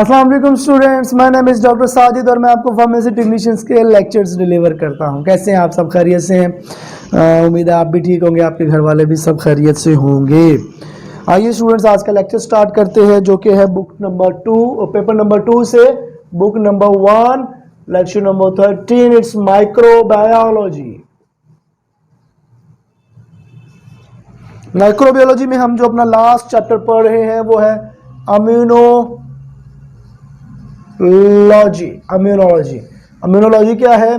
अस्सलाम वालेकुम students, my name is doctor Sajid और मैं आपको फार्मेसी टेक्नीशियंस के लेक्चर्स डिलीवर करता हूं। कैसे हैं आप? सब खैरियत से हैं? उम्मीद है आप भी ठीक होंगे, आपके घर वाले भी सब खैरियत से होंगे। आइए स्टूडेंट्स, आज का लेक्चर स्टार्ट करते हैं, जो कि है बुक नंबर 2, पेपर नंबर 2 से book number 1, lecture number 13। It's microbiology. Microbiology में हम जो अपना लास्ट चैप्टर पढ़ रहे हैं वो है इम्यूनोलॉजी। इम्यूनोलॉजी क्या है?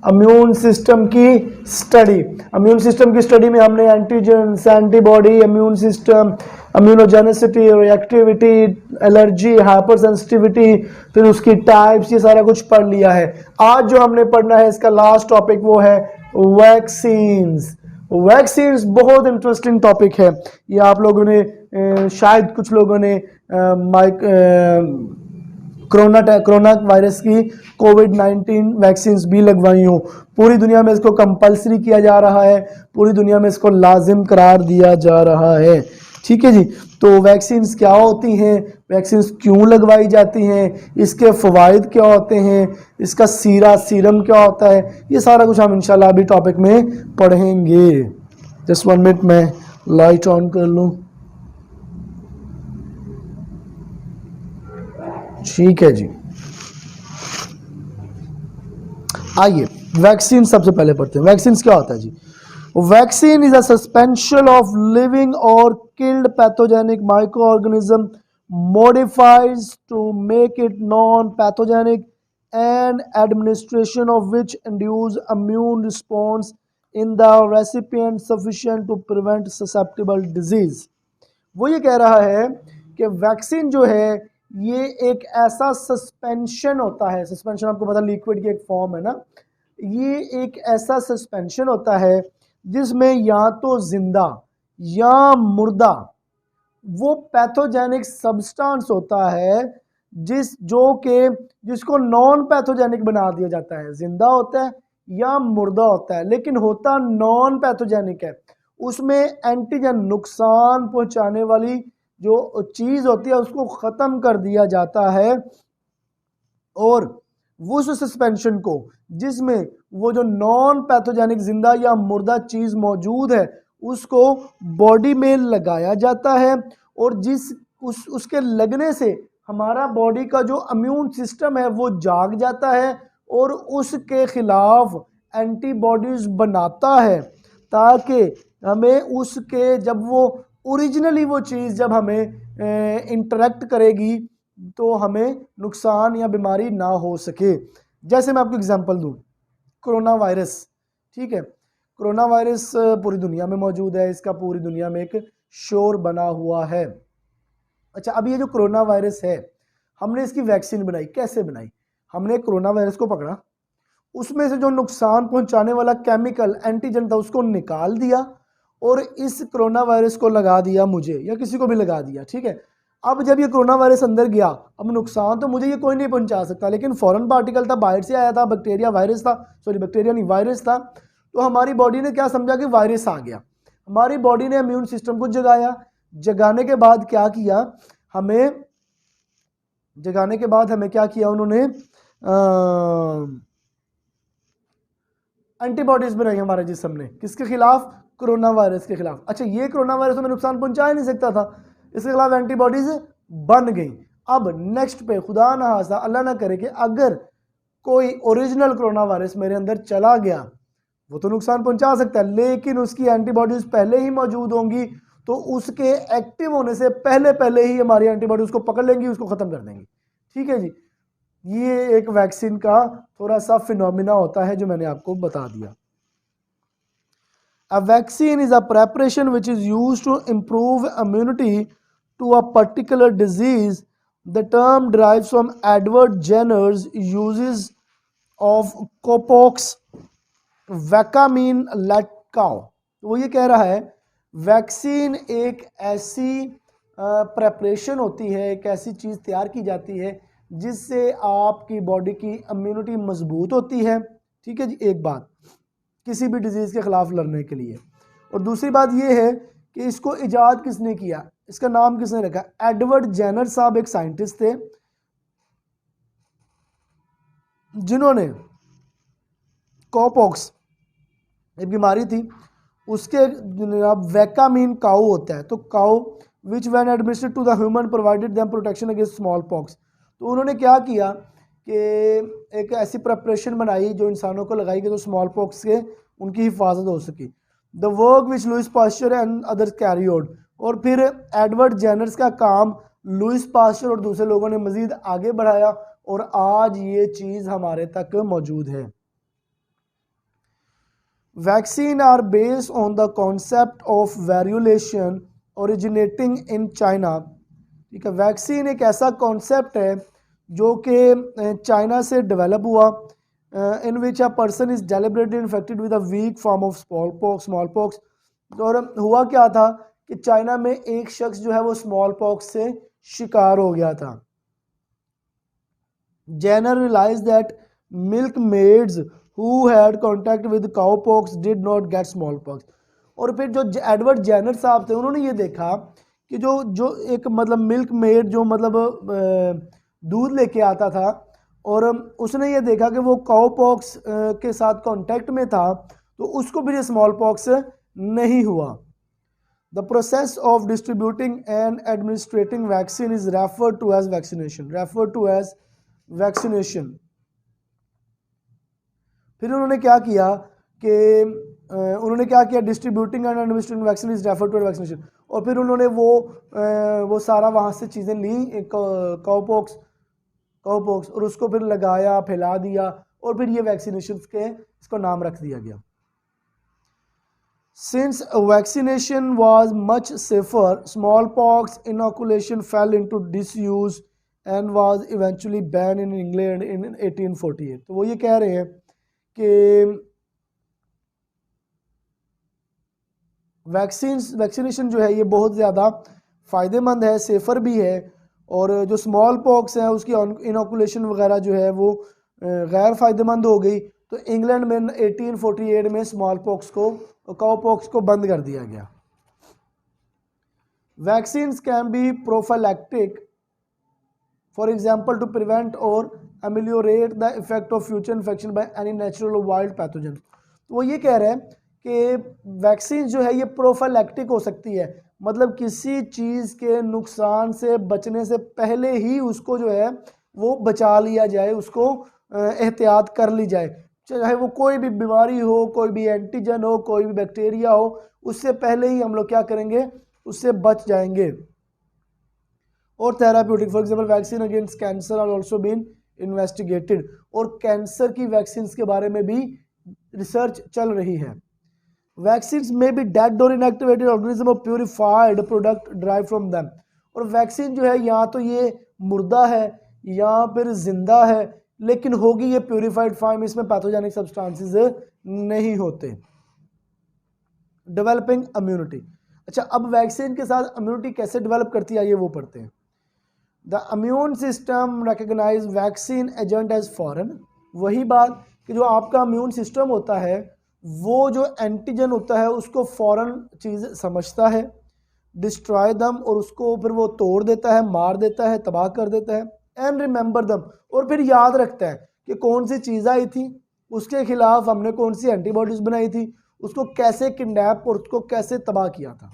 इम्यून सिस्टम की स्टडी। इम्यून सिस्टम की स्टडी में हमने antigens, antibody, immune system, immunogenicity, reactivity, allergy, hyper sensitivity, फिर उसकी टाइप्स, ये सारा कुछ पढ़ लिया है। आज जो हमने पढ़ना है, इसका लास्ट टॉपिक वो है वैक्सीन्स। वैक्सीन्स बहुत इंटरेस्टिंग टॉपिक है। ये आप लोगों ने शायद कुछ लोगों ने कोरोना वायरस की कोविड-19 वैक्सीन्स भी लगवाई हो। पूरी दुनिया में इसको कंपलसरी किया जा रहा है, पूरी दुनिया में इसको लाजिम करार दिया जा रहा है। ठीक है जी। तो वैक्सीन्स क्या होती हैं, वैक्सीन्स क्यों लगवाई जाती हैं, इसके फ़वाइद क्या होते हैं, इसका सीरम क्या होता है, ये सारा कुछ हम इंशाल्लाह अभी टॉपिक में पढ़ेंगे। जस्ट 1 मिनट मैं लाइट ऑन कर लूँ। ठीक है जी। आइए वैक्सीन सबसे पहले पढ़ते हैं। वैक्सीन क्या होता है जी? Vaccine is a suspension of living or killed pathogenic microorganism modifies to make it non-pathogenic and administration of which induce immune response in the recipient sufficient to prevent susceptible disease। वो ये कह रहा है कि vaccine जो है ये एक ऐसा सस्पेंशन होता है। सस्पेंशन आपको पता लिक्विड की एक फॉर्म है ना। ये एक ऐसा सस्पेंशन होता है जिसमें या तो जिंदा या मुर्दा वो पैथोजेनिक सब्सटेंस होता है जिसको नॉन पैथोजेनिक बना दिया जाता है। जिंदा होता है या मुर्दा होता है, लेकिन होता नॉन पैथोजेनिक है। उसमें एंटीजन, नुकसान पहुंचाने वाली जो चीज होती है उसको खत्म कर दिया जाता है, और उस सस्पेंशन को जिसमें वो जो नॉन पैथोजेनिक जिंदा या मुर्दा चीज मौजूद है उसको बॉडी में लगाया जाता है, और उसके लगने से हमारा बॉडी का जो इम्यून सिस्टम है वो जाग जाता है और उसके खिलाफ एंटीबॉडीज बनाता है, ताकि हमें उसके जब वो ओरिजिनली वो चीज़ जब हमें इंटरेक्ट करेगी तो हमें नुकसान या बीमारी ना हो सके। जैसे मैं आपको एग्जांपल दूं, कोरोना वायरस। ठीक है, कोरोना वायरस पूरी दुनिया में मौजूद है, इसका पूरी दुनिया में एक शोर बना हुआ है। अच्छा, अब ये जो कोरोना वायरस है, हमने इसकी वैक्सीन बनाई। कैसे बनाई? हमने कोरोना वायरस को पकड़ा, उसमें से जो नुकसान पहुंचाने वाला केमिकल एंटीजन था उसको निकाल दिया और इस कोरोना वायरस को लगा दिया, मुझे या किसी को भी लगा दिया। ठीक है, अब जब ये कोरोना वायरस अंदर गया, अब नुकसान तो मुझे ये कोई नहीं पहुंचा सकता, लेकिन फॉरेन पार्टिकल था, बाहर से आया था, बैक्टीरिया वायरस था, सॉरी बैक्टीरिया नहीं वायरस था। तो हमारी बॉडी ने क्या समझा कि वायरस आ गया। हमारी बॉडी ने इम्यून सिस्टम को जगाया। जगाने के बाद क्या किया उन्होंने एंटीबॉडीज बनाई हमारे जिस्म ने। किसके खिलाफ? कोरोना वायरस के खिलाफ। अच्छा, ये कोरोना वायरस हमें नुकसान पहुंचा ही नहीं सकता था, इसके खिलाफ एंटीबॉडीज बन गई। अब नेक्स्ट पे खुदा ना खास्ता, अल्लाह ना करे कि अगर कोई ओरिजिनल कोरोना वायरस मेरे अंदर चला गया, वो तो नुकसान पहुंचा सकता है, लेकिन उसकी एंटीबॉडीज पहले ही मौजूद होंगी, तो उसके एक्टिव होने से पहले ही हमारी एंटीबॉडी उसको पकड़ लेंगी, उसको खत्म कर देंगी। ठीक है जी। ये एक वैक्सीन का थोड़ा सा फिनोमिना होता है जो मैंने आपको बता दिया। A vaccine is a preparation which is used to improve immunity to a particular disease. The term derives from Edward Jenner's uses of Copox Vacamine Latcow। तो वो ये कह रहा है वैक्सीन एक ऐसी प्रेपरेशन होती है, एक ऐसी चीज़ तैयार की जाती है जिससे आपकी बॉडी की इम्यूनिटी मजबूत होती है। ठीक है जी, एक बात किसी भी डिजीज़ के ख़िलाफ़ लड़ने के लिए। और दूसरी बात यह है कि इसको इजाद किसने किया, इसका नाम किसने रखा? एडवर्ड जेनर साहब एक साइंटिस्ट थे, जिन्होंने कॉपॉक्स एक बीमारी थी, उसके वैकामीन काउ होता है, तो cow which when administered to the human provided them protection against smallpox. तो उन्होंने क्या किया कि एक ऐसी प्रिपरेशन बनाई जो इंसानों को लगाई कि तो स्मॉल पॉक्स से उनकी हिफाजत हो सकी। The work which Louis Pasteur and others carry out, और फिर एडवर्ड जेनर्स का काम लुइस पास्चर और दूसरे लोगों ने मजीद आगे बढ़ाया और आज ये चीज़ हमारे तक मौजूद है। Vaccine are based on the concept of variolation originating in China. ठीक है, वैक्सीन एक ऐसा कॉन्सेप्ट है जो कि चाइना से डेवलप हुआ, in which a person is deliberately infected with a weak form of smallpox. और हुआ क्या था कि चाइना में एक शख्स जो है वो स्मॉल पॉक्स से शिकार हो गया था। Jenner realise that milkmaids who had contact with cowpox did not get smallpox। और फिर जो एडवर्ड जेनर साहब थे उन्होंने ये देखा कि जो जो एक मतलब मिल्क मेड जो मतलब दूध लेके आता था, और उसने ये देखा कि वो काउपॉक्स के साथ कांटेक्ट में था, तो उसको भी स्मॉल पॉक्स नहीं हुआ। The process of distributing and administering vaccine is referred to as vaccination. फिर उन्होंने क्या किया distributing and administering vaccine is referred to vaccination. और फिर उन्होंने वो सारा वहाँ से चीज़ें ली काउपॉक्स और उसको फिर लगाया, फैला दिया, और फिर ये वैक्सीनेशन के इसको नाम रख दिया गया। Since vaccination was much safer, small pox inoculation fail into disuse and was eventually ban in England in 1848। तो वो ये कह रहे हैं कि वैक्सीनेशन जो है ये बहुत ज़्यादा फ़ायदेमंद है, सेफ़र भी है, और जो स्मॉल पॉक्स है उसकी इनोकुलेशन वगैरह जो है वो गैर फ़ायदेमंद हो गई। तो इंग्लैंड में 1848 में स्मॉल पॉक्स को काउपॉक्स को बंद कर दिया गया। Vaccines can be prophylactic, for example to prevent or ameliorate the effect of future infection by any natural or wild pathogen. तो वो ये कह रहे हैं कि वैक्सीन जो है ये प्रोफाइलैक्टिक हो सकती है, मतलब किसी चीज़ के नुकसान से बचने से पहले ही उसको जो है वो बचा लिया जाए, उसको एहतियात कर ली जाए, चाहे वो कोई भी बीमारी हो, कोई भी एंटीजन हो, कोई भी बैक्टीरिया हो, उससे पहले ही हम लोग क्या करेंगे, उससे बच जाएंगे। और therapeutic, for example vaccine against cancer are also been investigated, और कैंसर की वैक्सीन के बारे में भी रिसर्च चल रही है। वैक्सीन में भी डेड और इनएक्टिवेटेड ऑर्गेनिज्म और purified product drive from them. और वैक्सीन जो है या तो ये मुर्दा है या फिर जिंदा है, लेकिन होगी ये प्यूरिफाइड फॉर्म, इसमें पैथोजेनिक सब्सटेंसेस नहीं होते। Developing immunity. अच्छा, अब वैक्सीन के साथ इम्यूनिटी कैसे डेवलप करती है ये वो पढ़ते हैं। The immune system recognise vaccine agent as foreign. वही बात कि जो आपका इम्यून सिस्टम होता है वो जो एंटीजन होता है उसको फॉरेन चीज़ समझता है, डिस्ट्रॉय दम, और उसको फिर वो तोड़ देता है, मार देता है, तबाह कर देता है। एंड रिमेंबर दम, और फिर याद रखता है कि कौन सी चीज़ आई थी, उसके खिलाफ हमने कौन सी एंटीबॉडीज बनाई थी, उसको कैसे किडनैप और उसको कैसे तबाह किया था।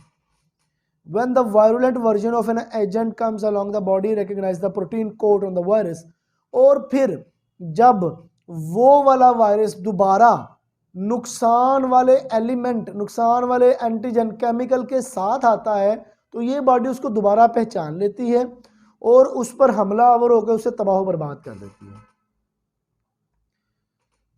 When the virulent version of an agent comes along, the body recognize the protein coat on the virus। और फिर जब वो वाला वायरस दोबारा नुकसान वाले एलिमेंट, नुकसान वाले एंटीजन केमिकल के साथ आता है, तो ये बॉडी उसको दोबारा पहचान लेती है और उस पर हमलावर होकर उसे तबाह बर्बाद कर देती है।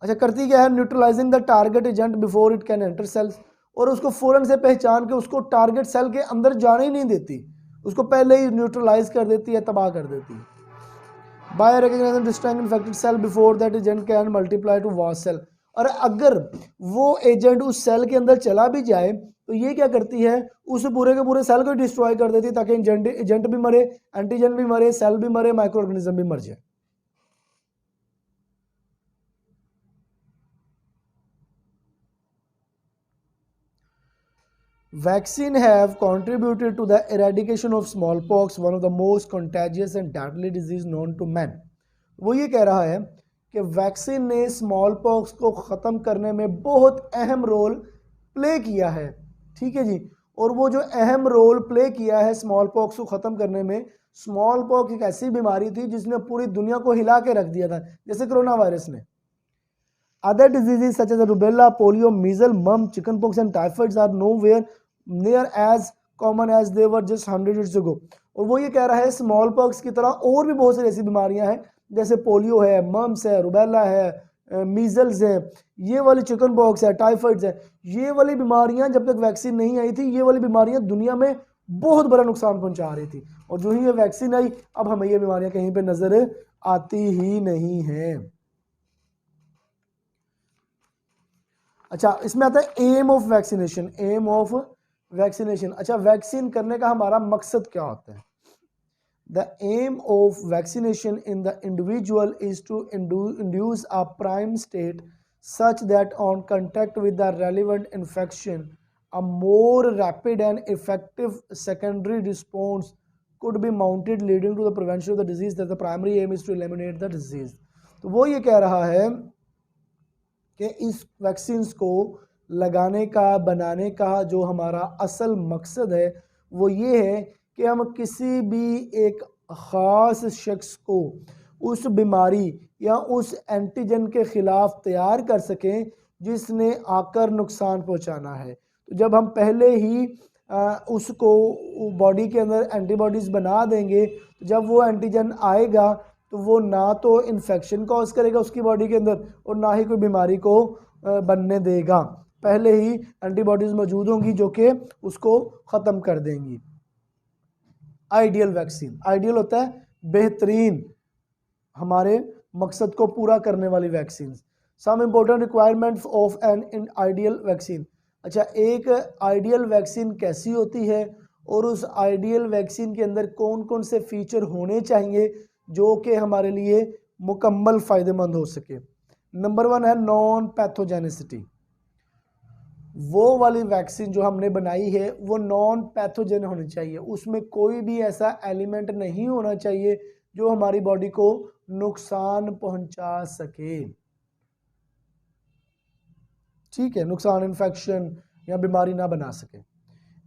अच्छा, करती क्या है, neutralising the target agent before it can enter cells, और उसको फौरन से पहचान के उसको टारगेट सेल के अंदर जाने ही नहीं देती, उसको पहले ही न्यूट्रलाइज कर देती है, तबाह कर देती है। By recognising destroying infected cell before that agent can multiply to vast cell. और अगर वो एजेंट उस सेल के अंदर चला भी जाए तो ये क्या करती है, उस पूरे के पूरे सेल को डिस्ट्रॉय कर देती है, ताकि एजेंट भी मरे, एंटीजन भी मरे, सेल भी मरे, माइक्रो ऑर्गेनिज्म भी मर जाए। Vaccine have contributed to the eradication of smallpox, one of the most contagious and deadly disease known to man। वो ये कह रहा है कि वैक्सीन ने स्मॉल पॉक्स को ख़त्म करने में बहुत अहम रोल प्ले किया है, ठीक है जी। और वो जो अहम रोल प्ले किया है स्मॉल पॉक्स को ख़त्म करने में, स्मॉल पॉक्स एक ऐसी बीमारी थी जिसने पूरी दुनिया को हिला के रख दिया था, जैसे कोरोना वायरस ने। Other diseases such as rubella, polio, measles, मम, chickenpox and typhoids are nowhere near as common as they were just 100 years ago। और वो ये कह रहा है स्मॉल पॉक्स की तरह और भी बहुत सारी ऐसी बीमारियां हैं, जैसे पोलियो है, मम्स है, रूबेला है, मीजल्स है, ये वाली चिकन पॉक्स है, टाइफाइड्स है, ये वाली बीमारियां जब तक वैक्सीन नहीं आई थी, ये वाली बीमारियां दुनिया में बहुत बड़ा नुकसान पहुंचा रही थी। और जो ही ये वैक्सीन आई, अब हमें ये बीमारियां कहीं पे नजर आती ही नहीं है। अच्छा, इसमें आता है aim of vaccination. Aim of vaccination, अच्छा वैक्सीन करने का हमारा मकसद क्या होता है? The aim of vaccination in the individual is to induce a prime state such that on contact with the relevant infection, a more rapid and effective secondary response could be mounted, leading to the prevention of the disease. That the primary aim is to eliminate the disease। तो वो ये कह रहा है कि इस vaccines को लगाने का, बनाने का जो हमारा असल मकसद है वो ये है कि हम किसी भी एक ख़ास शख्स को उस बीमारी या उस एंटीजन के ख़िलाफ़ तैयार कर सकें जिसने आकर नुकसान पहुंचाना है। तो जब हम पहले ही उसको बॉडी के अंदर एंटीबॉडीज़ बना देंगे, तो जब वो एंटीजन आएगा तो वो ना तो इन्फेक्शन कॉज करेगा उसकी बॉडी के अंदर और ना ही कोई बीमारी को बनने देगा। पहले ही एंटीबॉडीज़ मौजूद होंगी जो कि उसको ख़त्म कर देंगी। आइडियल वैक्सीन, आइडियल होता है बेहतरीन, हमारे मकसद को पूरा करने वाली vaccine. Some important requirements of an ideal vaccine. अच्छा, एक आइडियल वैक्सीन कैसी होती है और उस आइडियल वैक्सीन के अंदर कौन कौन से फीचर होने चाहिए जो कि हमारे लिए मुकम्मल फ़ायदेमंद हो सके। नंबर 1 है नॉन पैथोजेनिसिटी। वो वाली वैक्सीन जो हमने बनाई है वो नॉन पैथोजन होनी चाहिए, उसमें कोई भी ऐसा एलिमेंट नहीं होना चाहिए जो हमारी बॉडी को नुकसान पहुंचा सके, ठीक है, नुकसान, इन्फेक्शन या बीमारी ना बना सके।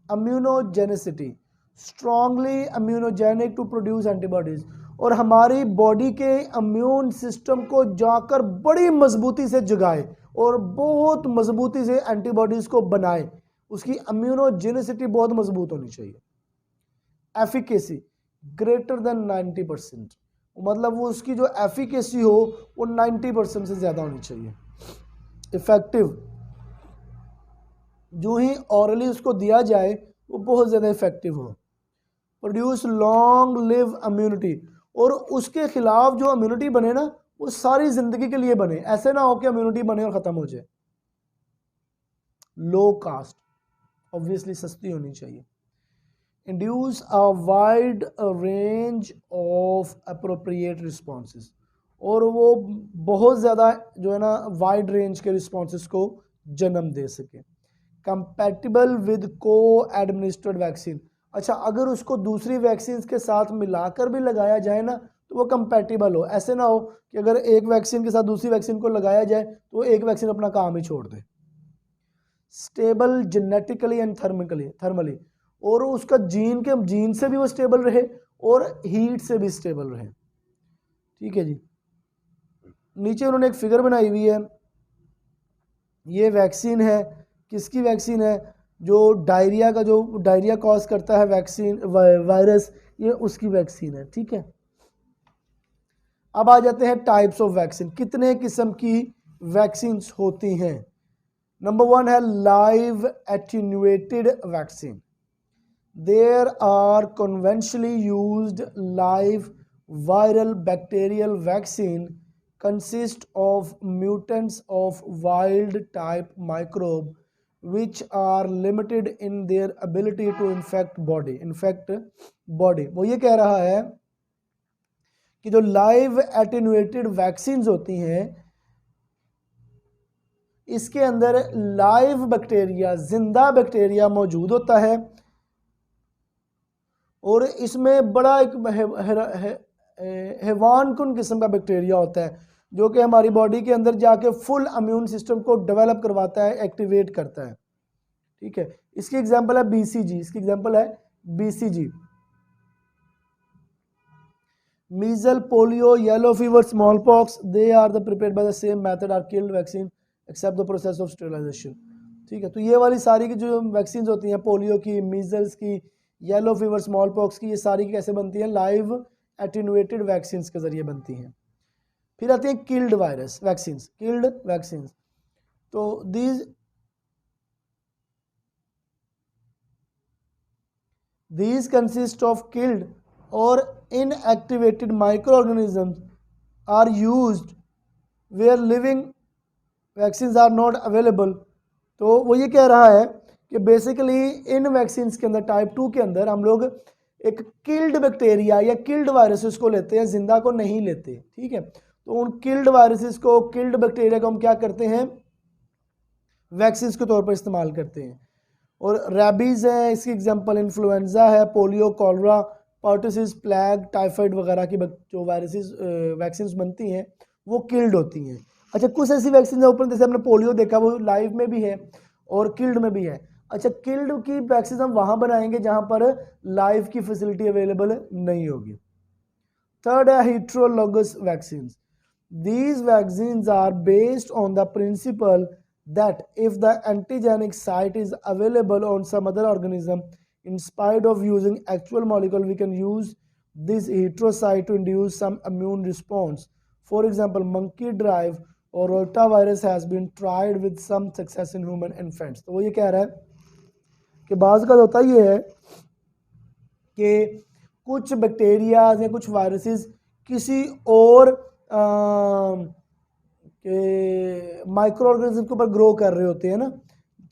Immunogenicity, strongly immunogenic to produce antibodies, और हमारी बॉडी के इम्यून सिस्टम को जाकर बड़ी मजबूती से जगाए और बहुत मजबूती से एंटीबॉडीज को बनाए, उसकी इम्यूनोजेनिसिटी बहुत मजबूत होनी चाहिए। एफिकेसी ग्रेटर देन 90%, मतलब वो उसकी जो एफिकेसी हो वो 90% से ज़्यादा होनी चाहिए। इफेक्टिव, जो ही ऑरली उसको दिया जाए वो बहुत ज़्यादा इफेक्टिव हो। प्रोड्यूस लॉन्ग लिव इम्यूनिटी, और उसके खिलाफ जो इम्यूनिटी बने ना वो सारी ज़िंदगी के लिए बने, ऐसे ना हो कि इम्यूनिटी बने और ख़त्म हो जाए। लो कास्ट, ऑब्वियसली सस्ती होनी चाहिए। Induce a wide range of appropriate responses, और वो बहुत ज़्यादा जो है ना वाइड रेंज के रिस्पॉन्सेज को जन्म दे सके। कंपैटिबल विद को एडमिनिस्ट्रेड वैक्सीन, अच्छा अगर उसको दूसरी वैक्सीन के साथ मिलाकर भी लगाया जाए ना तो वो कंपैटिबल हो, ऐसे ना हो कि अगर एक वैक्सीन के साथ दूसरी वैक्सीन को लगाया जाए तो एक वैक्सीन अपना काम ही छोड़ दे। स्टेबल जेनेटिकली एंड थर्मली, और उसका जीन से भी वो स्टेबल रहे और हीट से भी स्टेबल रहे, ठीक है जी। नीचे उन्होंने एक फिगर बनाई हुई है, ये वैक्सीन है, किसकी वैक्सीन है? जो डायरिया कॉज करता है वैक्सीन वायरस, ये उसकी वैक्सीन है, ठीक है। अब आ जाते हैं टाइप्स ऑफ वैक्सीन, कितने किस्म की वैक्सीन होती हैं। नंबर 1 है live attenuated vaccine. There are conventionally used live viral bacterial vaccine consist of mutants of wild type microbe which are limited in their ability to infect body। वो ये कह रहा है कि जो लाइव एटेन्यूएटेड वैक्सीन्स होती हैं इसके अंदर लाइव बैक्टीरिया, जिंदा बैक्टीरिया मौजूद होता है, और इसमें बड़ा एक हैवानकुन किस्म का बैक्टीरिया होता है जो कि हमारी बॉडी के अंदर जाके फुल इम्यून सिस्टम को डेवलप करवाता है, एक्टिवेट करता है। ठीक है, इसकी एग्जांपल है बीसीजी, इसकी एग्जांपल है BCG. Measles, polio, yellow fever, smallpox, they are the prepared by the same method, are killed vaccine except the process of sterilisation. ठीक है, तो ये वाली सारी की जो वैक्सीन होती हैं, पोलियो की, मीजल्स की, येलो फीवर, स्मॉल पॉक्स की, ये सारी की कैसे बनती हैं? लाइव एटीन्यूएटेड वैक्सीन के जरिए बनती हैं। फिर आती है killed virus vaccine, killed vaccine. तो these consist of killed or inactivated microorganisms are used where living vaccines are not available। तो वो ये कह रहा है कि बेसिकली इन वैक्सीन के अंदर टाइप 2 के अंदर हम लोग एक किल्ड बैक्टीरिया या किल्ड वायरसेस को लेते हैं, जिंदा को नहीं लेते। ठीक है, तो उन किल्ड वायरसेस को, किल्ड बैक्टीरिया को हम क्या करते हैं? वैक्सीन के तौर पर इस्तेमाल करते हैं। और रैबीज़ है, इसकी एग्जांपल इन्फ्लुएंजा है, polio, cholera, pertussis, plague, typhoid वगैरह की जो वायरसेस वैक्सीन बनती हैं वो किल्ड होती हैं। अच्छा, कुछ ऐसी वैक्सीन है ऊपर, जैसे हमने पोलियो देखा, वो लाइव में भी है और किल्ड में भी है। अच्छा, किल्ड की वैक्सीन हम वहाँ बनाएंगे जहाँ पर लाइव की फैसिलिटी अवेलेबल नहीं होगी। थर्ड है heterologous vaccine. These vaccines are based on the principle that if the antigenic site is available on some other organism, in spite of using actual molecule, we can use this heterosite to induce some immune response. For example, monkey-derived or rotavirus has been tried with some success in human infants। तो वो ये कह रहा है कि बाज़ का होता ये है कि कुछ बैक्टीरियाज या कुछ वायरसेस किसी और माइक्रो ऑर्गेनिज्म के ऊपर ग्रो कर रहे होते हैं ना।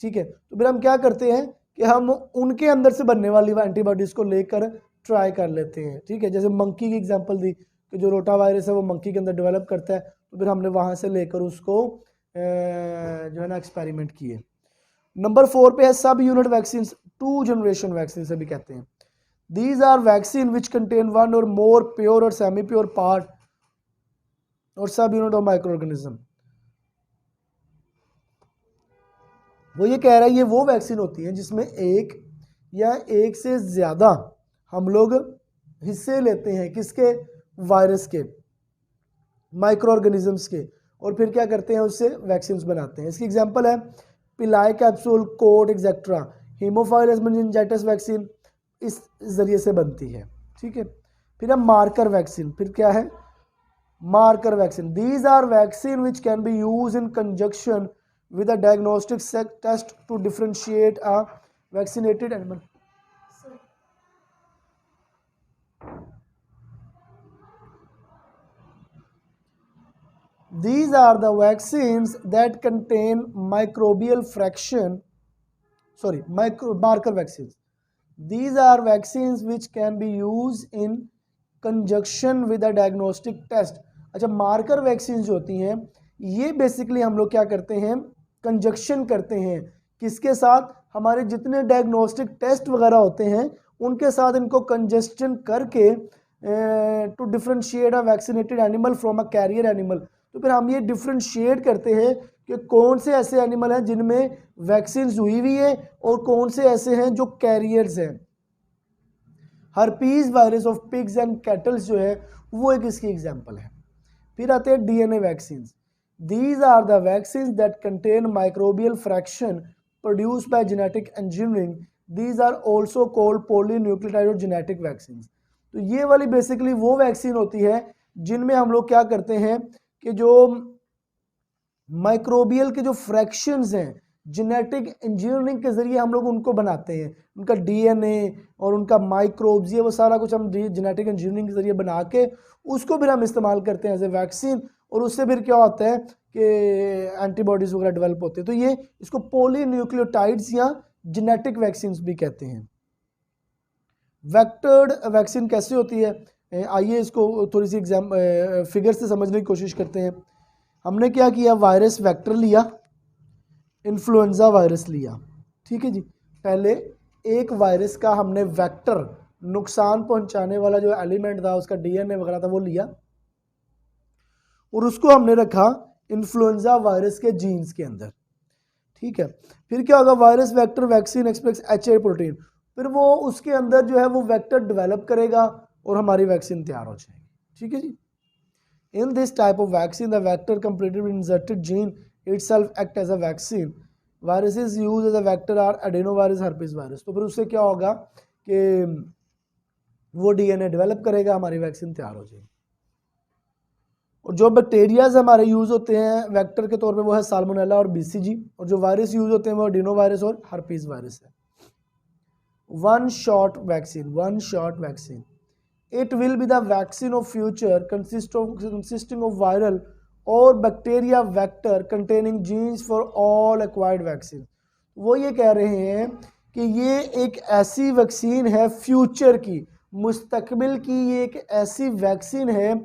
ठीक है, तो फिर हम क्या करते हैं कि हम उनके अंदर से बनने वाली एंटीबॉडीज़ को लेकर ट्राई कर लेते हैं। ठीक है, जैसे मंकी की एग्जांपल दी कि जो रोटा वायरस है वो मंकी के अंदर डेवलप करता है, तो फिर हमने वहाँ से लेकर उसको जो है ना एक्सपेरिमेंट किए। नंबर 4 पे है सब यूनिट वैक्सीन, 2 जनरेशन वैक्सीन से भी कहते हैं। These are vaccine which contain 1 or more pure or semi pure part or सब यूनिट ऑफ माइक्रो ऑर्गेनिज्म। वो ये कह रहा है ये वो वैक्सीन होती है जिसमें एक या एक से ज़्यादा हम लोग हिस्से लेते हैं, किसके? वायरस के, माइक्रो ऑर्गेनिजम्स के, और फिर क्या करते हैं? उससे वैक्सीन बनाते हैं। इसकी एग्जांपल है pili capsule, code etcetera. Haemophilus meningitis vaccine इस जरिए से बनती है। ठीक है, फिर है मार्कर वैक्सीन। फिर क्या है? Marker vaccine. These are vaccine which can be used in conjunction with a diagnostic test to differentiate a vaccinated animal। These are the vaccines that contain microbial fraction, marker vaccines। These are vaccines which can be used in conjunction with a diagnostic test। अच्छा, marker vaccine जो होती हैं ये basically हम लोग क्या करते हैं? कंजक्शन करते हैं, किसके साथ? हमारे जितने डायग्नोस्टिक टेस्ट वगैरह होते हैं उनके साथ इनको कंजस्टन करके to differentiate a vaccinated animal from a carrier animal. तो फिर हम ये डिफरेंशिएट करते हैं कि कौन से ऐसे एनिमल हैं जिनमें वैक्सीन हुई हुई है और कौन से ऐसे हैं जो कैरियर्स हैं। Herpes virus of pigs and kettles जो है वो एक इसकी एग्जांपल है। फिर आते हैं DNA vaccine. These are the vaccines that contain microbial fraction produced by genetic engineering। These are also called polynucleotide और genetic vaccines। तो ये वाली बेसिकली वो वैक्सीन होती है जिनमें हम लोग क्या करते हैं कि जो माइक्रोबियल के जो फ्रैक्शंस हैं जेनेटिक इंजीनियरिंग के जरिए हम लोग उनको बनाते हैं, उनका डीएनए और उनका माइक्रोब्स, ये वो सारा कुछ हम जेनेटिक इंजीनियरिंग के जरिए बना के उसको फिर हम इस्तेमाल करते हैं एज ए वैक्सीन, और उससे फिर क्या होता है कि एंटीबॉडीज़ वगैरह डेवलप होते हैं। तो ये इसको पॉलीन्यूक्लियोटाइड्स या जेनेटिक वैक्सीन भी कहते हैं। वेक्टर्ड वैक्सीन कैसे होती है? आइए इसको थोड़ी सी फिगर से समझने की कोशिश करते हैं। हमने क्या किया? वायरस वेक्टर लिया, इन्फ्लुएंजा वायरस लिया। ठीक है जी, पहले एक वायरस का हमने वेक्टर, नुकसान पहुंचाने वाला जो एलिमेंट था उसका डीएनए वगैरह था वो लिया, और उसको हमने रखा इन्फ्लुएंजा वायरस के जीन्स के अंदर, ठीक है। फिर क्या होगा, virus vector vaccine express HA protein, फिर वो उसके अंदर जो है वो वेक्टर डेवलप करेगा और हमारी वैक्सीन तैयार हो जाएगी, ठीक है जी। In this type of vaccine the vector completed inserted gene itself act as a vaccine, viruses use as a vector are adenovirus, herpes virus. तो फिर उससे क्या होगा कि वो DNA डेवलप करेगा, हमारी वैक्सीन तैयार हो जाएगी। और जो बैक्टीरियाज हमारे यूज़ होते हैं वेक्टर के तौर पे वो है साल्मोनेला और BCG, और जो वायरस यूज़ होते हैं वो एडिनो वायरस और हर्पीस वायरस है। One shot vaccine, it will be the vaccine of future consisting of viral और bacteria vector containing genes for all acquired vaccine। वो ये कह रहे हैं कि ये एक ऐसी वैक्सीन है फ्यूचर की, मुस्तकबिल की, ये एक ऐसी वैक्सीन है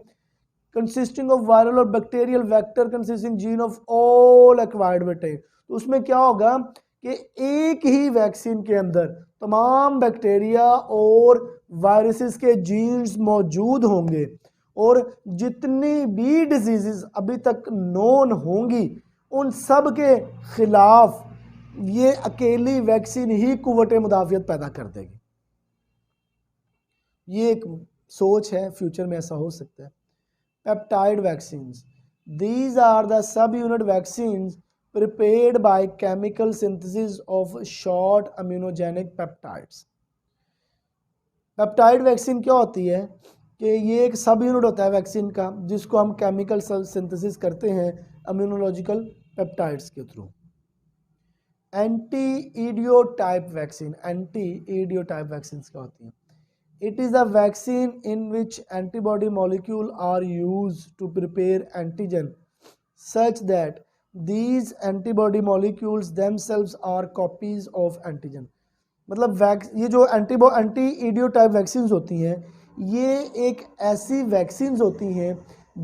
कंसिस्टिंग ऑफ वायरल और bacterial vector consisting gene of all acquired बेटे। तो उसमें क्या होगा कि एक ही वैक्सीन के अंदर तमाम बैक्टीरिया और वायरसेस के जीन्स मौजूद होंगे और जितनी भी डिजीजेस अभी तक नोन होंगी उन सब के खिलाफ ये अकेली वैक्सीन ही कुव्वत मुदाफियत पैदा कर देगी। ये एक सोच है, फ्यूचर में ऐसा हो सकता है। Peptide vaccines, these are the subunit vaccines prepared by chemical synthesis of short immunogenic peptides। Peptide vaccine क्या होती है कि ये एक सब यूनिट होता है वैक्सीन का जिसको हम केमिकल सिंथेसिस करते हैं इम्यूनोलॉजिकल पेप्टाइड्स के through. Anti idiotype vaccine, anti idiotype vaccine क्या होती हैं? It is a vaccine in which antibody molecule are used to prepare antigen such that these antibody molecules themselves are copies of antigen। मतलब ये जो anti ईडियोटाइप vaccines होती हैं ये एक ऐसी वैक्सीन्स होती हैं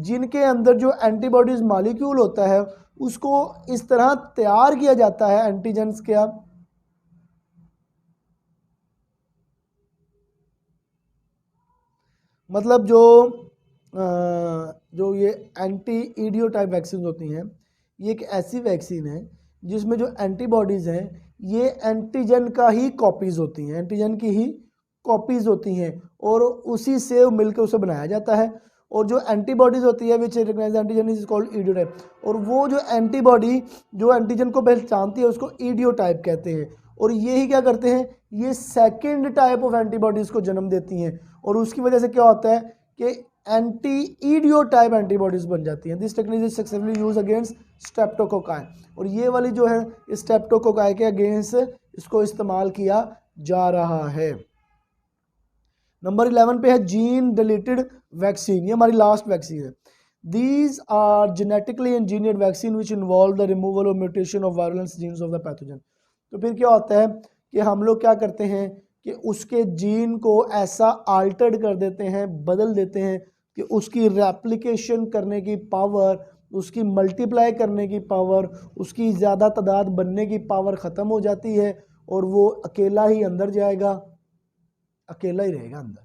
जिनके अंदर जो एंटीबॉडीज मॉलिक्यूल होता है उसको इस तरह तैयार किया जाता है एंटीजेंस क्या, मतलब जो ये एंटी ईडियोटाइप वैक्सीन होती हैं ये एक ऐसी वैक्सीन है जिसमें जो एंटीबॉडीज़ हैं ये एंटीजन का ही कॉपीज़ होती हैं, एंटीजन की ही कॉपीज़ होती हैं और उसी से मिलकर उसे बनाया जाता है। और जो एंटीबॉडीज़ होती है विच रिकग्नाइज एंटीजन इज कॉल्ड ईडियोटाइप, और वो जो एंटीबॉडी जो एंटीजन को पहचानती है उसको ईडियोटाइप कहते हैं। और ये ही क्या करते हैं, ये सेकेंड टाइप ऑफ एंटीबॉडीज़ को जन्म देती हैं और उसकी वजह से क्या होता है कि एंटी ईडियोटाइप एंटीबॉडीज बन जाती हैं। This technique is successfully use against streptococci, और ये वाली जो है स्ट्रेप्टोकोकाई के अगेंस्ट इसको इस्तेमाल किया जा रहा है। नंबर 11 पे है जीन डिलीटेड वैक्सीन, ये हमारी लास्ट वैक्सीन है। These are genetically engineered vaccine which involve the removal or mutation of virulence genes of the pathogen. तो फिर क्या होता है कि हम लोग क्या करते हैं कि उसके जीन को ऐसा आल्टर्ड कर देते हैं, बदल देते हैं कि उसकी रेप्लिकेशन करने की पावर, उसकी मल्टीप्लाई करने की पावर, उसकी ज़्यादा तादाद बनने की पावर ख़त्म हो जाती है और वो अकेला ही अंदर जाएगा, अकेला ही रहेगा अंदर।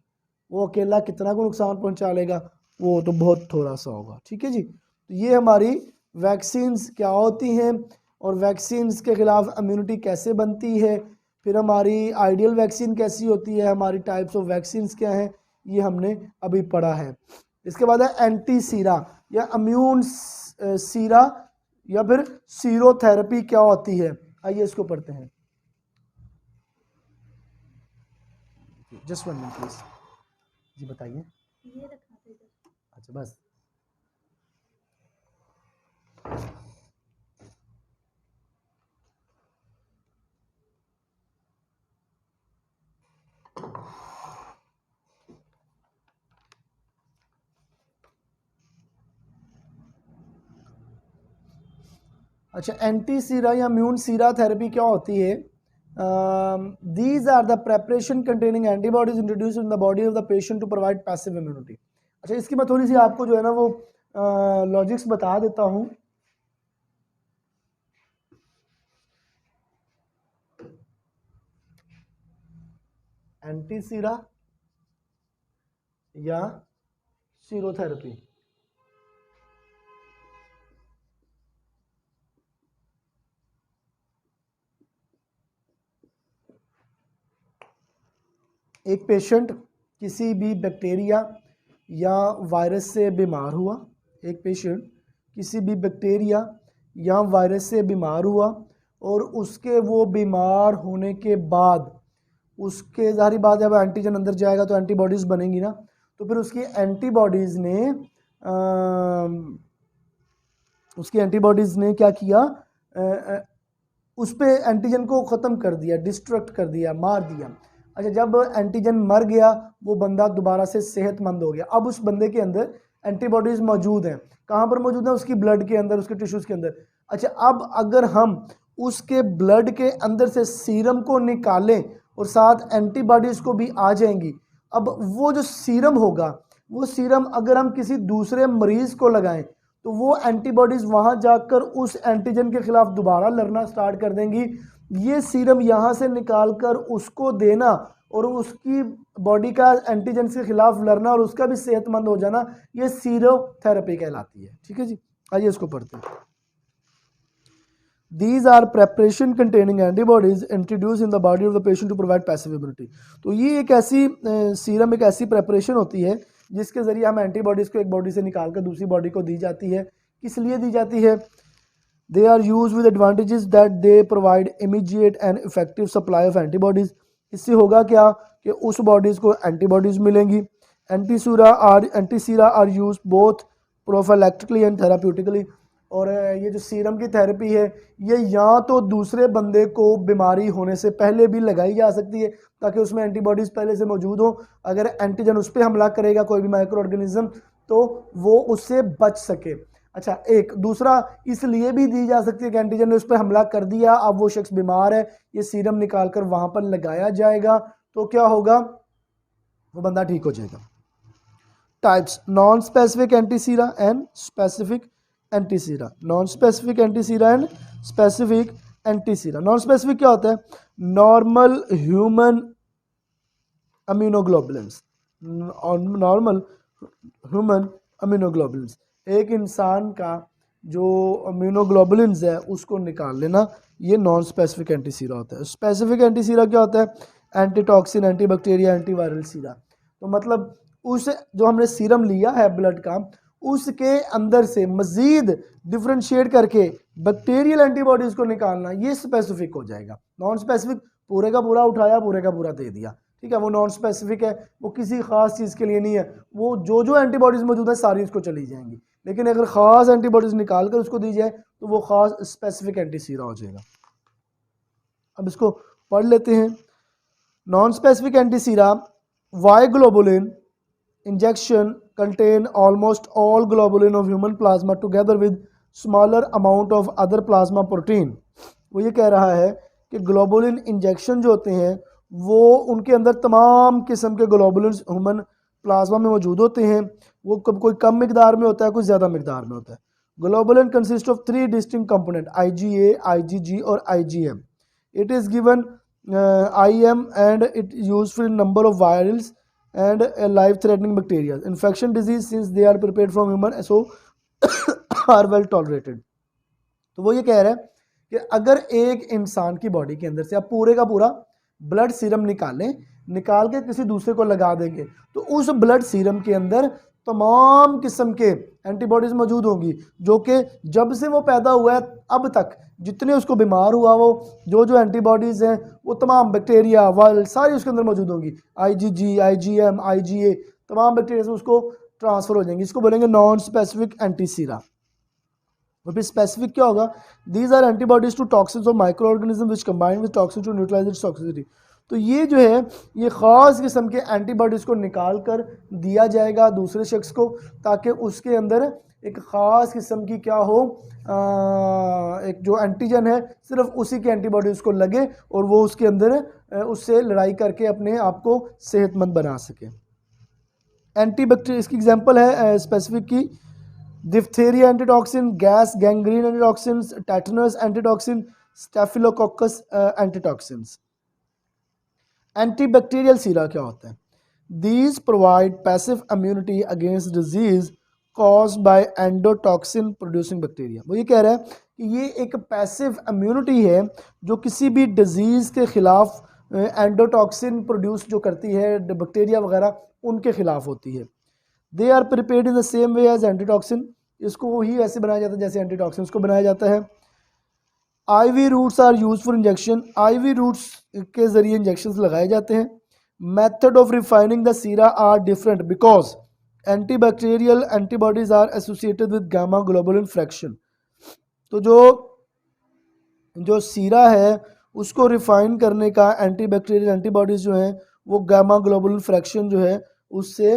वो अकेला कितना को नुकसान पहुंचा लेगा वो तो बहुत थोड़ा सा होगा, ठीक है जी। तो ये हमारी वैक्सीन्स क्या होती हैं और वैक्सीन्स के खिलाफ इम्यूनिटी कैसे बनती है, फिर हमारी आइडियल वैक्सीन कैसी होती है, हमारी टाइप्स ऑफ वैक्सीन्स क्या हैं, ये हमने अभी पढ़ा है। इसके बाद है एंटी सीरा या इम्यून सीरा या फिर सीरोथेरेपी क्या होती है, आइए इसको पढ़ते हैं। जस्ट 1 मिनट प्लीज जी, बताइए। अच्छा बस, अच्छा एंटी सीरा या इम्यून सीरा थेरेपी क्या होती है? These are the preparation containing antibodies introduce in the body of the patient to provide passive immunity. अच्छा इसकी मैं थोड़ी सी आपको जो है ना वो लॉजिक्स बता देता हूँ। एंटी सीरा या सीरोथेरेपी, एक पेशेंट किसी भी बैक्टीरिया या वायरस से बीमार हुआ, एक पेशेंट किसी भी बैक्टीरिया या वायरस से बीमार हुआ और उसके वो बीमार होने के बाद उसके ज़ाहिर बात है, जब एंटीजन अंदर जाएगा तो एंटीबॉडीज़ बनेंगी ना, तो फिर उसकी एंटीबॉडीज़ ने क्या किया, उस पे एंटीजन को ख़त्म कर दिया, डिस्ट्रक्ट कर दिया, मार दिया। अच्छा, जब एंटीजन मर गया वो बंदा दोबारा से सेहतमंद हो गया। अब उस बंदे के अंदर एंटीबॉडीज़ मौजूद हैं, कहाँ पर मौजूद हैं, उसकी ब्लड के अंदर, उसके टिश्यूज़ के अंदर। अच्छा, अब अगर हम उसके ब्लड के अंदर से सीरम को निकालें और साथ एंटीबॉडीज़ को भी आ जाएंगी, अब वो जो सीरम होगा, वो सीरम अगर हम किसी दूसरे मरीज़ को लगाएं तो वो एंटीबॉडीज़ वहाँ जाकर उस एंटीजन के ख़िलाफ़ दोबारा लड़ना स्टार्ट कर देंगी। ये सीरम यहाँ से निकाल कर उसको देना और उसकी बॉडी का एंटीजन के ख़िलाफ़ लड़ना और उसका भी सेहतमंद हो जाना, ये सीरोथेरेपी कहलाती है। ठीक है जी, आइए इसको पढ़ते हैं। These are preparation containing antibodies introduced in the body of the patient to provide passive immunity। तो ये एक ऐसी सीरम एक ऐसी प्रेपरेशन होती है जिसके ज़रिए हम एंटीबॉडीज़ को एक बॉडी से निकाल कर दूसरी बॉडी को दी जाती है। किस लिए दी जाती है? They are use with advantages that they provide immediate and effective supply of antibodies. इससे होगा क्या कि उस बॉडीज़ को एंटीबॉडीज़ मिलेंगी। Antisera are use both prophylactically and therapeutically. और ये जो सीरम की थेरेपी है, ये या तो दूसरे बंदे को बीमारी होने से पहले भी लगाई जा सकती है ताकि उसमें एंटीबॉडीज़ पहले से मौजूद हो। अगर एंटीजन उस पर हमला करेगा कोई भी माइक्रो ऑर्गेनिज्म तो वो उससे बच सके। अच्छा, एक दूसरा इसलिए भी दी जा सकती है कि एंटीजन ने उस पर हमला कर दिया, अब वो शख्स बीमार है, ये सीरम निकाल कर वहाँ पर लगाया जाएगा तो क्या होगा, वो बंदा ठीक हो जाएगा। Types: non specific antisera and specific antisera. Non specific antisera and specific antisera. Non specific क्या होता है? Normal human immunoglobulins. Normal human immunoglobulins, एक इंसान का जो अम्यूनोग्लोबुलिन्स है उसको निकाल लेना, ये नॉन स्पेसिफिक एंटीसीरा होता है। स्पेसिफिक एंटीसीरा क्या होता है? एंटीटॉक्सिन, एंटीबैक्टीरिया, एंटीवायरल सीरा। तो मतलब उस जो हमने सीरम लिया है ब्लड का, उसके अंदर से मजीद डिफ्रेंशिएट करके बैक्टीरियल एंटीबॉडीज़ को निकालना, ये स्पेसिफिक हो जाएगा। नॉन स्पेसिफिक पूरे का पूरा उठाया, पूरे का पूरा दे दिया, ठीक है, वो नॉन स्पेसिफिक है, वो किसी खास चीज़ के लिए नहीं है, वो जो एंटीबॉडीज़ मौजूद है सारी उसको चली जाएंगी। लेकिन अगर ख़ास एंटीबॉडीज़ निकाल कर उसको दी जाए तो वो ख़ास स्पेसिफिक एंटीसीरा हो जाएगा। अब इसको पढ़ लेते हैं। Non specific antisera, Y globulin injection contain almost all globulin of human plasma together with smaller amount of other plasma protein। वो ये कह रहा है कि ग्लोबुलिन इंजेक्शन जो होते हैं वो उनके अंदर तमाम किस्म के ग्लोबुलिन ह्यूमन प्लाज्मा में मौजूद होते हैं। वो कोई कम मिकदार में होता है, कोई ज़्यादा मिकदार में होता है। Globulin consist of 3 distinct component, IgA, IgG और IgM। It is given IM and it used for number of virals and a life-threatening bacteria. Infection disease since they are prepared from human so are well tolerated। तो वो ये कह रहा है कि अगर एक इंसान की बॉडी के अंदर से आप पूरे का पूरा ब्लड सीरम निकाल के किसी दूसरे को लगा देंगे तो उस ब्लड सीरम के अंदर तमाम किस्म के एंटीबॉडीज़ मौजूद होंगी जो कि जब से वो पैदा हुआ है अब तक जितने उसको बीमार हुआ वो जो एंटीबॉडीज़ हैं वो तमाम बैक्टीरिया वायरल सारी उसके अंदर मौजूद होंगी। IgG, IgM, IgA तमाम बैक्टीरिया से उसको ट्रांसफ़र हो जाएंगी। इसको बोलेंगे नॉन स्पेसिफिक एंटीसीरा। और फिर स्पेसिफिक क्या होगा? These are antibodies to toxins of microorganism which combine with toxin to neutralise its toxicity. तो ये जो है ये ख़ास किस्म के एंटीबॉडीज़ को निकाल कर दिया जाएगा दूसरे शख्स को ताकि उसके अंदर एक ख़ास किस्म की क्या हो, एक जो एंटीजन है सिर्फ उसी के एंटीबॉडी उसको लगे और वो उसके अंदर उससे लड़ाई करके अपने आप को सेहतमंद बना सके। एंटीबैक्टीरिया इसकी एग्जांपल है स्पेसिफिक की diphtheria antitoxin, gas gangrene antitoxin, tetanus antitoxin, staphylococcus antitoxin. Antibacterial सीरा क्या होता है? These provide passive immunity against disease caused by endotoxin producing bacteria. वो ये कह रहा है कि ये एक पैसिव इम्यूनिटी है जो किसी भी डिजीज़ के ख़िलाफ़ एंडोटॉक्सिन प्रोड्यूस जो करती है बैक्टीरिया वगैरह, उनके खिलाफ होती है। They are prepared in the same way as antitoxin, इसको ही ऐसे बनाया जाता है जैसे एंटीटॉक्सिन को बनाया जाता है। IV routes are use for injection, IV routes के जरिए इंजेक्शन लगाए जाते हैं। Method of refining the sera are different because antibacterial antibodies are associated with gamma globulin fraction. तो जो सीरा है उसको रिफाइन करने का एंटीबैक्टीरियल एंटीबॉडीज जो हैं वो गामा ग्लोबुलिन फ्रैक्शन जो है उससे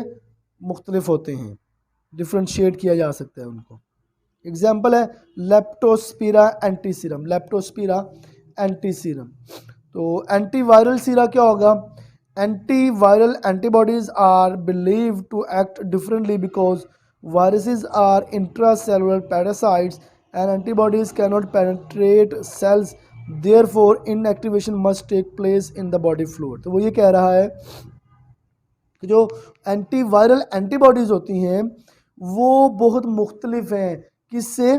मुख्तलिफ होते हैं, डिफ्रेंशिएट किया जा सकता है उनको। एग्जाम्पल है लेप्टोस्पिरा एंटीसीरम, लेप्टोस्पिरा एंटीसीरम। तो एंटीवायरल सीरा क्या होगा? Antiviral antibodies are believe to act differently because viruses are intracellular parasites and antibodies cannot penetrate cells, therefore inactivation must take place in the body fluid। तो वो ये कह रहा है कि जो एंटीवायरल एंटीबॉडीज़ होती हैं वो बहुत मुख्तलिफ हैं, किससे?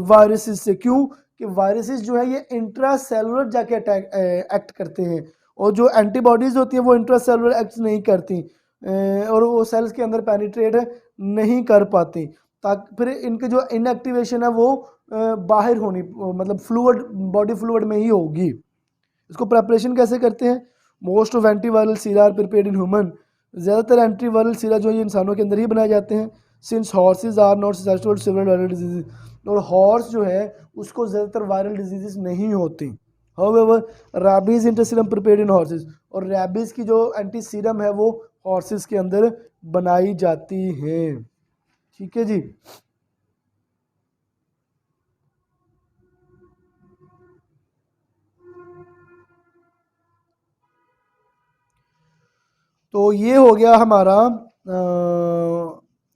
वायरसेस से। क्यों कि वायरसेस जो है ये इंट्रासेलुलर जाके एक्ट करते हैं, और जो एंटीबॉडीज़ होती हैं वो इंट्रासेलुलर एक्ट नहीं करती और वो सेल्स के अंदर पेनिट्रेट नहीं कर पाती, ताकि फिर इनके जो इनएक्टिवेशन है वो बाहर होनी, मतलब फ्लूइड, बॉडी फ्लूइड में ही होगी। इसको प्रेपरेशन कैसे करते हैं? Most of antiviral Sira are prepared in human, ज़्यादातर एंटीवायरल सीरा जो है इंसानों के अंदर ही बनाए जाते हैं। Since horses are not susceptible to several viral disease, और हॉर्स जो है उसको ज़्यादातर वायरल डिजीजेस नहीं होती। However rabies antiserum prepared in horses, और रैबीज की जो एंटीसीरम है वो हॉर्सेस के अंदर बनाई जाती है। ठीक है जी। तो ये हो गया हमारा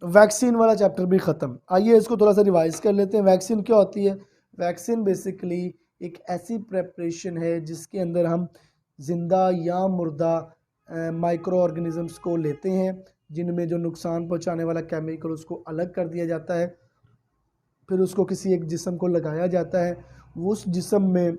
वैक्सीन वाला चैप्टर भी ख़त्म। आइए इसको थोड़ा सा रिवाइज कर लेते हैं। वैक्सीन क्या होती है? वैक्सीन बेसिकली एक ऐसी प्रेपरेशन है जिसके अंदर हम जिंदा या मुर्दा माइक्रो ऑर्गेनिजम्स को लेते हैं, जिनमें जो नुकसान पहुंचाने वाला केमिकल उसको अलग कर दिया जाता है, फिर उसको किसी एक जिस्म को लगाया जाता है। उस जिस्म में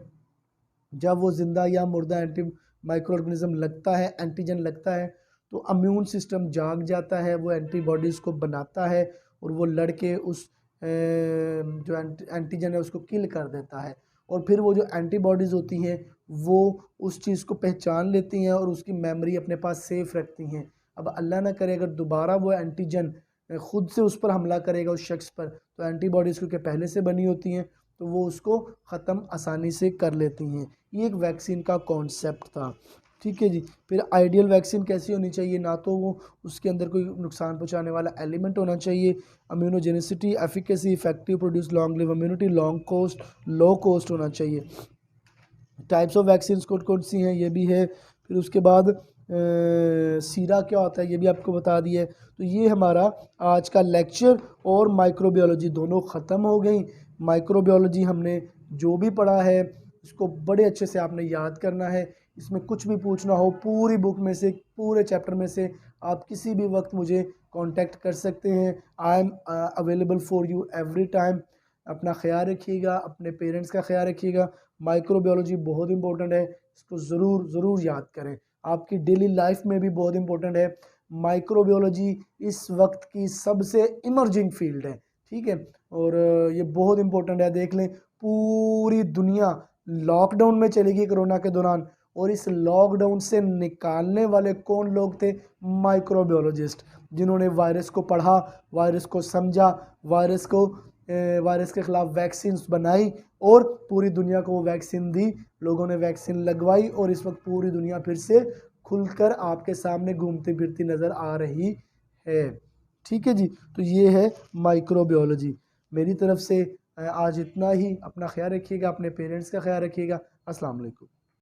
जब वो जिंदा या मुर्दा एंटी माइक्रो ऑर्गेनिज्म लगता है, एंटीजन लगता है, तो इम्यून सिस्टम जाग जाता है, वो एंटीबॉडीज़ को बनाता है और वो लड़के उस जो एंटीजन है उसको किल कर देता है। और फिर वो जो एंटीबॉडीज़ होती हैं वो उस चीज़ को पहचान लेती हैं और उसकी मेमोरी अपने पास सेफ रखती हैं। अब अल्लाह ना करे अगर दोबारा वो एंटीजन खुद से उस पर हमला करेगा उस शख्स पर, तो एंटीबॉडीज़ क्योंकि पहले से बनी होती हैं तो वो उसको ख़त्म आसानी से कर लेती हैं। ये एक वैक्सीन का कॉन्सेप्ट था। ठीक है जी। फिर आइडियल वैक्सीन कैसी होनी चाहिए? ना तो वो उसके अंदर कोई नुकसान पहुंचाने वाला एलिमेंट होना चाहिए, immunogenicity, efficacy, effective, produce long live immunity, long cost, low cost होना चाहिए। टाइप्स ऑफ वैक्सीन कौन कौन सी हैं ये भी है। फिर उसके बाद सीरा क्या होता है ये भी आपको बता दिया है। तो ये हमारा आज का लेक्चर और माइक्रोबायोलॉजी दोनों ख़त्म हो गई। माइक्रोबायोलॉजी हमने जो भी पढ़ा है इसको बड़े अच्छे से आपने याद करना है। इसमें कुछ भी पूछना हो पूरी बुक में से, पूरे चैप्टर में से, आप किसी भी वक्त मुझे कांटेक्ट कर सकते हैं। I am available for you every time. अपना ख्याल रखिएगा, अपने पेरेंट्स का ख्याल रखिएगा। माइक्रोबायोलॉजी बहुत इंपॉर्टेंट है, इसको ज़रूर याद करें। आपकी डेली लाइफ में भी बहुत इंपॉर्टेंट है। माइक्रोबायोलॉजी इस वक्त की सबसे इमर्जिंग फील्ड है। ठीक है, और ये बहुत इंपॉर्टेंट है। देख लें पूरी दुनिया लॉकडाउन में चली गई कोरोना के दौरान, और इस लॉकडाउन से निकालने वाले कौन लोग थे? माइक्रोबायोलॉजिस्ट, जिन्होंने वायरस को पढ़ा, वायरस को समझा, वायरस के ख़िलाफ़ वैक्सीन बनाई और पूरी दुनिया को वो वैक्सीन दी। लोगों ने वैक्सीन लगवाई और इस वक्त पूरी दुनिया फिर से खुलकर आपके सामने घूमती फिरती नज़र आ रही है। ठीक है जी। तो ये है माइक्रोबायोलॉजी। मेरी तरफ से आज इतना ही। अपना ख्याल रखिएगा, अपने पेरेंट्स का ख्याल रखिएगा। अस्सलाम वालेकुम।